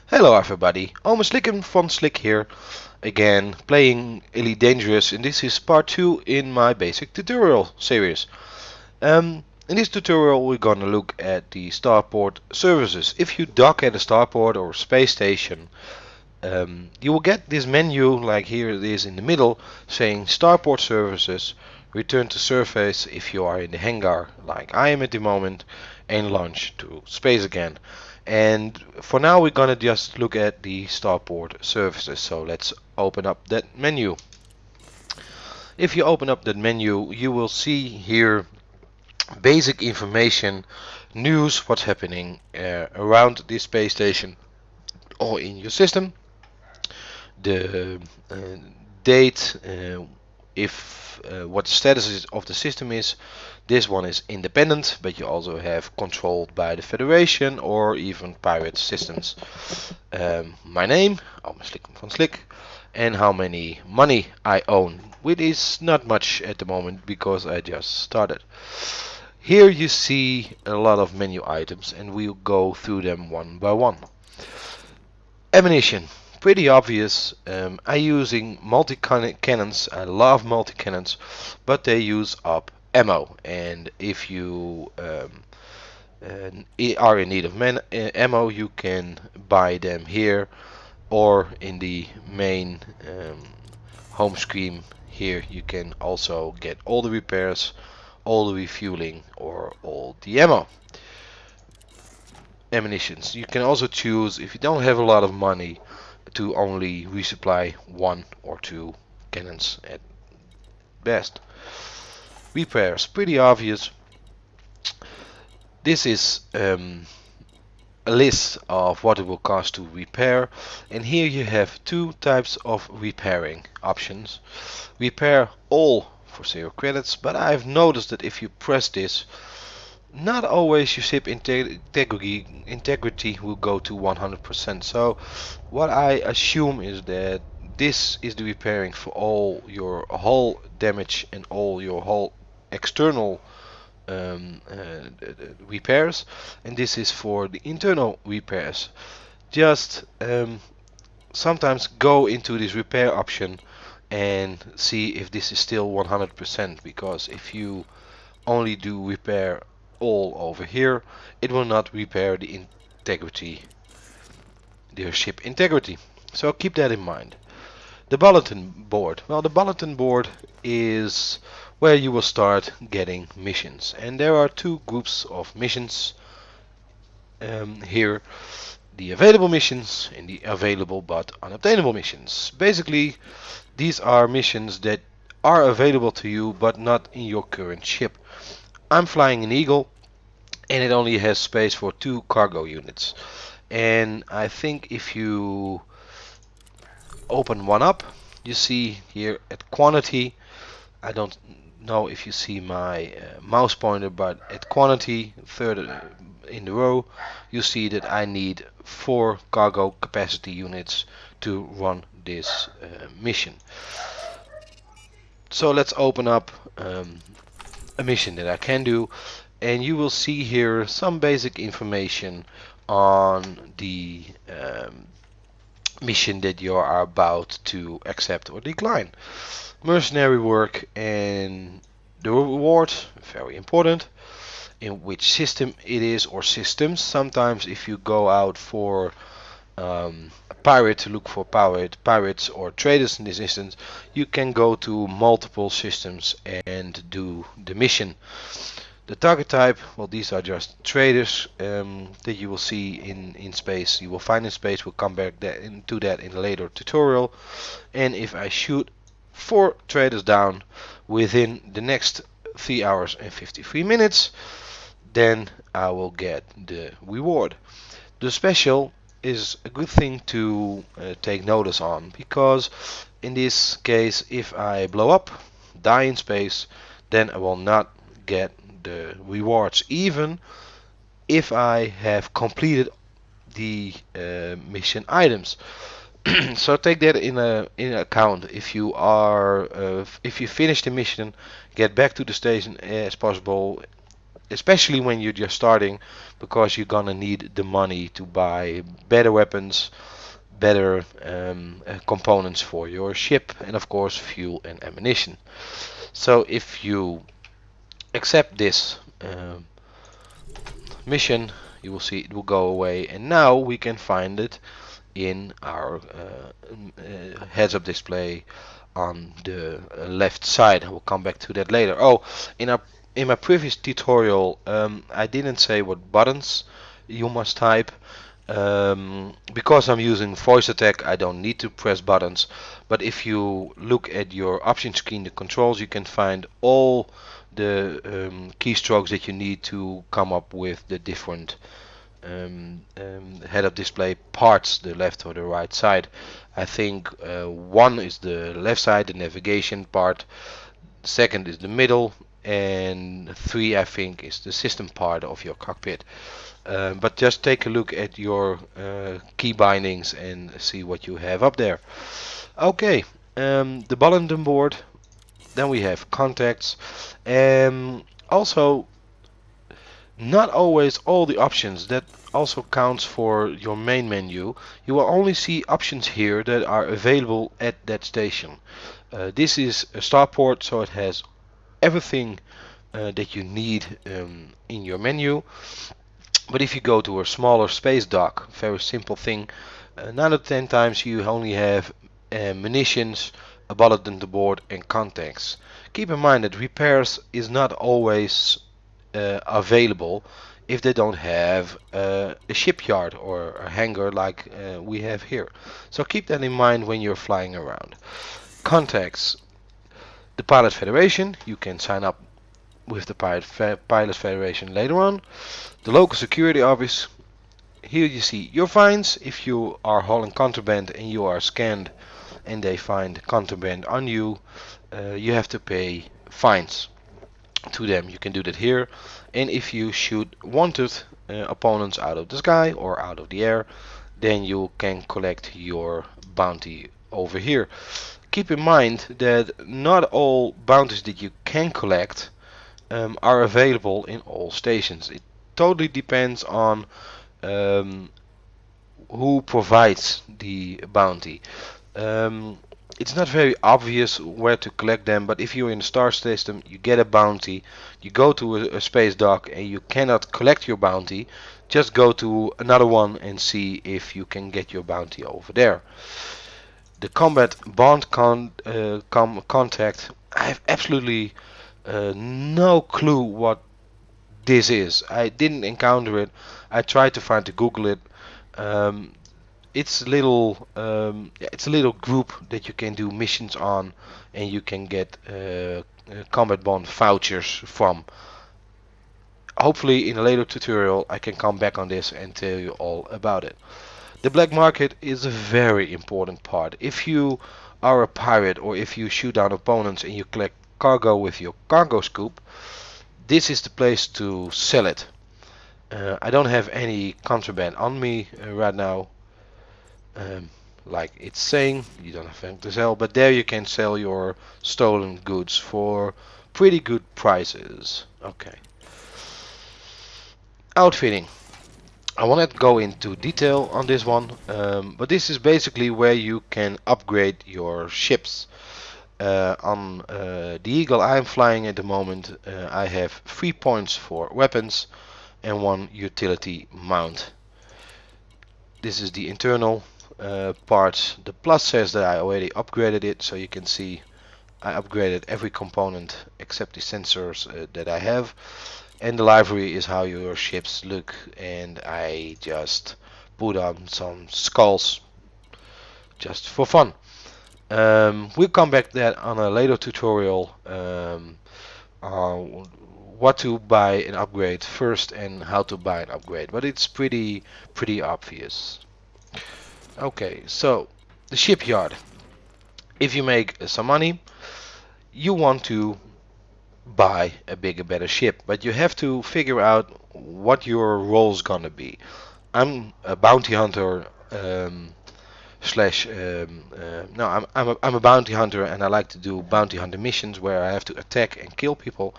Hello everybody, Almost Slick and Fun Slick here, again playing Elite Dangerous, and this is part 2 in my basic tutorial series. In this tutorial we're gonna look at the Starport services. If you dock at a Starport or space station, you will get this menu like here it is in the middle saying Starport services, return to surface if you are in the hangar like I am at the moment, and launch to space again. And for now we're gonna just look at the Starport services. So let's open up that menu. If you open up that menu, you will see here basic information, news, what's happening around the space station or in your system, the date, if what the status is of the system is. This one is independent, but you also have controlled by the Federation or even pirate systems. My name, Almost Slick van Slick, and how many money I own, which is not much at the moment because I just started. Here you see a lot of menu items and we'll go through them one by one. Ammunition, pretty obvious. I'm using multi-cannons. I love multi-cannons, but they use up ammo, and if you are in need of ammo, you can buy them here or in the main home screen. Here you can also get all the repairs, all the refueling, or all the ammo. Ammunitions, you can also choose, if you don't have a lot of money, to only resupply one or two cannons at best. Repairs, pretty obvious. This is a list of what it will cost to repair, and here you have two types of repairing options. Repair all for 0 credits, but I've noticed that if you press this, not always your ship integrity will go to 100%. So what I assume is that this is the repairing for all your hull damage and all your hull external repairs, and this is for the internal repairs. Just sometimes go into this repair option and see if this is still 100%, because if you only do repair all over here, it will not repair the integrity, the ship integrity. So keep that in mind. The bulletin board. Well, the bulletin board is where you will start getting missions, and there are two groups of missions here: the available missions and the available but unobtainable missions. Basically, these are missions that are available to you but not in your current ship. I'm flying an Eagle, and it only has space for 2 cargo units. And I think if you open one up, you see here at quantity, I don't know if you see my mouse pointer, but at quantity, third in the row, you see that I need 4 cargo capacity units to run this mission. So let's open up a mission that I can do, and you will see here some basic information on the mission that you are about to accept or decline. Mercenary work and the reward, very important. In which system it is or systems. Sometimes if you go out for a pirate to look for pirates or traders in this instance, you can go to multiple systems and do the mission. The target type, well, these are just traders that you will see in space. You will find in space. We'll come back into that in a later tutorial. And if I shoot 4 traders down within the next 3 hours and 53 minutes, then I will get the reward. The special is a good thing to take notice on, because in this case, if I blow up, die in space, then I will not get the rewards, even if I have completed the mission items. So take that in account. If you are if you finish the mission, get back to the station as possible especially when you're just starting, because you're gonna need the money to buy better weapons, better components for your ship, and of course fuel and ammunition. So if you accept this mission, you will see it will go away, and now we can find it in our heads-up display on the left side. I will come back to that later. Oh, in my previous tutorial, I didn't say what buttons you must type. Because I'm using voice attack, I don't need to press buttons. But if you look at your option screen, the controls, you can find all the keystrokes that you need to come up with the different head-up display parts, the left or the right side. I think one is the left side, the navigation part. Second is the middle, and three I think is the system part of your cockpit. But just take a look at your key bindings and see what you have up there. Okay, the bulletin board. Then we have contacts. Also, not always all the options. That also counts for your main menu. You will only see options here that are available at that station. This is a starport, so it has everything that you need in your menu. But if you go to a smaller space dock, very simple thing, 9 out of 10 times you only have munitions, a bulletin board and contacts. Keep in mind that repairs is not always available if they don't have a shipyard or a hangar like we have here. So keep that in mind when you're flying around. Contacts. The Pilot Federation, you can sign up with the Pilot Federation later on. The local security office. Here you see your fines. If you are hauling contraband and you are scanned and they find contraband on you, you have to pay fines to them. You can do that here. And if you shoot wanted opponents out of the sky or out of the air, then you can collect your bounty over here. Keep in mind that not all bounties that you can collect are available in all stations. It totally depends on um, who provides the bounty. Um, it's not very obvious where to collect them, but if you're in the star system, you get a bounty, you go to a space dock and you cannot collect your bounty, just go to another one and see if you can get your bounty over there. The combat bond contact, I have absolutely no clue what this is. I didn't encounter it. I tried to find to Google it. Um, it's a little group that you can do missions on, and you can get combat bond vouchers from. Hopefully, in a later tutorial, I can come back on this and tell you all about it. The black market is a very important part. If you are a pirate or if you shoot down opponents and you collect cargo with your cargo scoop, this is the place to sell it. I don't have any contraband on me right now. Like it's saying, you don't have anything to sell, but there you can sell your stolen goods for pretty good prices. Okay. Outfitting. I won't go into detail on this one, but this is basically where you can upgrade your ships. On the Eagle I'm flying at the moment, I have 3 points for weapons and 1 utility mount. This is the internal parts. The plus says that I already upgraded it, so you can see I upgraded every component except the sensors that I have. And the livery is how your ships look, and I just put on some skulls just for fun. We'll come back to that on a later tutorial on what to buy and upgrade first and how to buy and upgrade, but it's pretty obvious. Okay, so the shipyard. If you make some money, you want to buy a bigger, better ship, but you have to figure out what your role's gonna be. I'm a bounty hunter slash no, I'm a bounty hunter, and I like to do bounty hunter missions where I have to attack and kill people.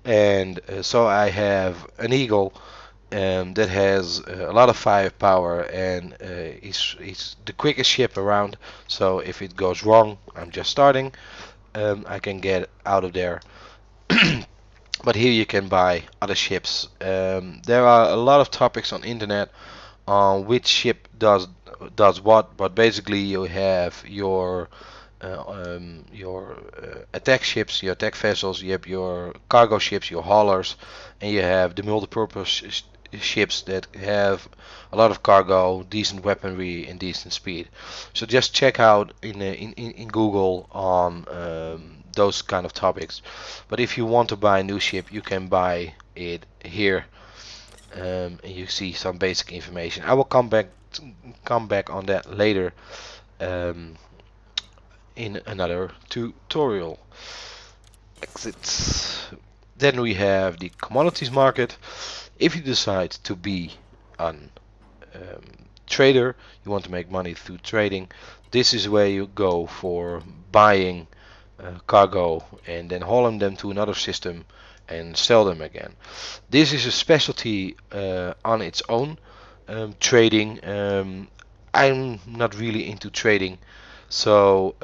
and so I have an Eagle that has a lot of firepower, and it's the quickest ship around. So if it goes wrong, I'm just starting, I can get out of there. But here you can buy other ships. There are a lot of topics on internet on which ship does what, but basically you have your attack ships, your attack vessels, you have your cargo ships, your haulers, and you have the multi-purpose ships that have a lot of cargo, decent weaponry, and decent speed. So just check out in Google on those kind of topics. But if you want to buy a new ship, you can buy it here, and you see some basic information. I will come back on that later um, in another tutorial. Exits. Then we have the commodities market. If you decide to be an um, trader, you want to make money through trading, this is where you go for buying cargo and then hauling them to another system and sell them again. This is a specialty on its own. Trading. I'm not really into trading, so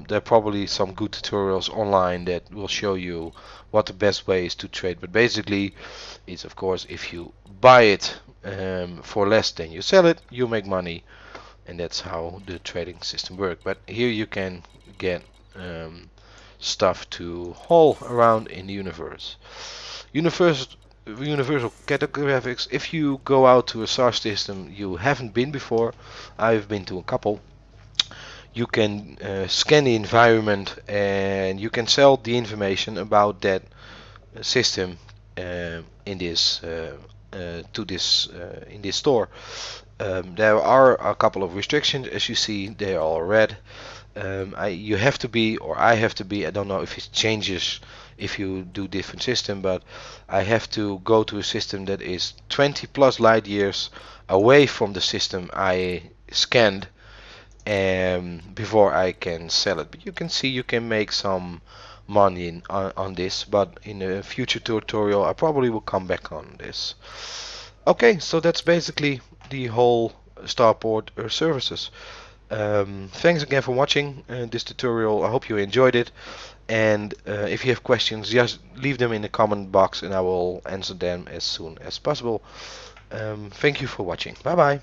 there are probably some good tutorials online that will show you what the best way is to trade. But basically, it's of course if you buy it for less than you sell it, you make money, and that's how the trading system works. But here you can get stuff to haul around in the universe. Universal cartographics. If you go out to a star system you haven't been before, I've been to a couple. You can scan the environment and you can sell the information about that system in this to this in this store. There are a couple of restrictions, as you see, they are all red. You have to be, or I have to be, I don't know if it changes if you do different system, but I have to go to a system that is 20 plus light years away from the system I scanned before I can sell it. But you can see you can make some money on this, but in a future tutorial I probably will come back on this. Okay, so that's basically the whole Starport services. Thanks again for watching this tutorial. I hope you enjoyed it. And if you have questions, just leave them in the comment box and I will answer them as soon as possible. Thank you for watching. Bye bye.